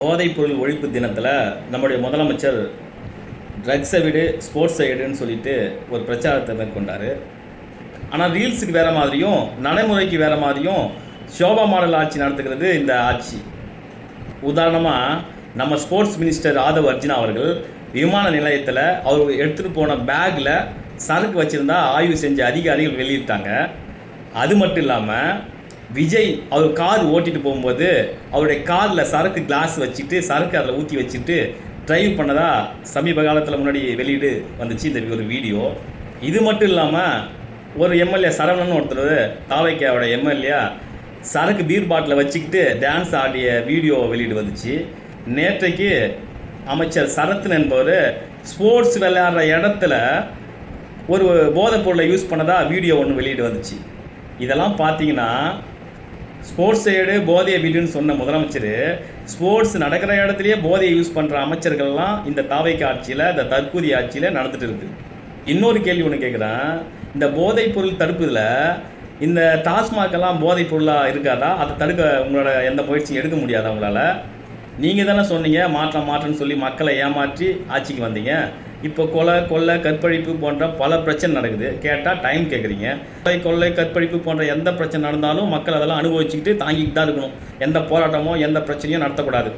போதைப்பொருள் ஒழிப்பு தினத்தில் நம்முடைய முதலமைச்சர் ட்ரக்ஸை விடு ஸ்போர்ட்ஸை எடுன்னு சொல்லிட்டு ஒரு பிரச்சாரத்தை மேற்கொண்டார். ஆனால் ரீல்ஸுக்கு வேறு மாதிரியும் நடைமுறைக்கு வேறு மாதிரியும் ஷோபா மாடல் ஆட்சி நடத்துகிறது இந்த ஆட்சி. உதாரணமாக நம்ம ஸ்போர்ட்ஸ் மினிஸ்டர் ஆதவ் அர்ஜுனா அவர்கள் விமான நிலையத்தில் அவர் எடுத்துகிட்டு போன பேக்கில் சரக்கு வச்சுருந்தா ஆய்வு செஞ்ச அதிகாரிகள் வெளியிட்டாங்க. அது மட்டும் இல்லாமல் விஜய் அவர் கார் ஓட்டிகிட்டு போகும்போது அவருடைய காரில் சரக்கு கிளாஸ் வச்சுட்டு சரக்கு அதில் ஊற்றி வச்சுட்டு ட்ரைவ் பண்ணதா சமீப காலத்தில் முன்னாடி வெளியீடு வந்துச்சு இந்த ஒரு வீடியோ. இது மட்டும் இல்லாமல் ஒரு எம்எல்ஏ சரவணன் ஒருத்தர் தாவைக்காவோட எம்எல்ஏ சரக்கு பீர் பாட்டில் வச்சுக்கிட்டு டான்ஸ் ஆடிய வீடியோ வெளியீடு வந்துச்சு. நேற்றைக்கு அமைச்சர் சரத்ன் என்பவர் ஸ்போர்ட்ஸ் விளையாடுற இடத்துல ஒரு போதைப் பொருளை யூஸ் பண்ணதா வீடியோ ஒன்று வெளியீடு வந்துச்சு. இதெல்லாம் பார்த்தீங்கன்னா ஸ்போர்ட்ஸ் சைடு போதையை விடுன்னு சொன்ன முதலமைச்சர் ஸ்போர்ட்ஸ் நடக்கிற இடத்துலையே போதையை யூஸ் பண்ணுற அமைச்சர்கள்லாம் இந்த தாவைக்கு ஆட்சியில் இந்த தற்கூரி ஆட்சியில் நடந்துட்டு இருக்குது. இன்னொரு கேள்வி ஒன்று கேட்குறேன், இந்த போதைப் பொருள் தடுப்புதில் இந்த டாஸ்மாகெல்லாம் போதைப் பொருளாக இருக்காதா? அதை தடுக்க உங்களோட எந்த முயற்சியும் எடுக்க முடியாதா உங்களால்? நீங்கள் தானே சொன்னீங்க மாற்றம்னு சொல்லி மக்களை ஏமாற்றி ஆட்சிக்கு வந்தீங்க. இப்போ கொலை கற்பழிப்பு போன்ற பல பிரச்சனை நடக்குது. கேட்டால் டைம் கேட்குறீங்க. கொள்ளை கற்பழிப்பு போன்ற எந்த பிரச்சனை நடந்தாலும் மக்கள் அதெல்லாம் அனுபவிச்சுக்கிட்டு தாங்கிக்கிட்டு தான் இருக்கணும். எந்த போராட்டமோ எந்த பிரச்சனையும் நடத்தக்கூடாது.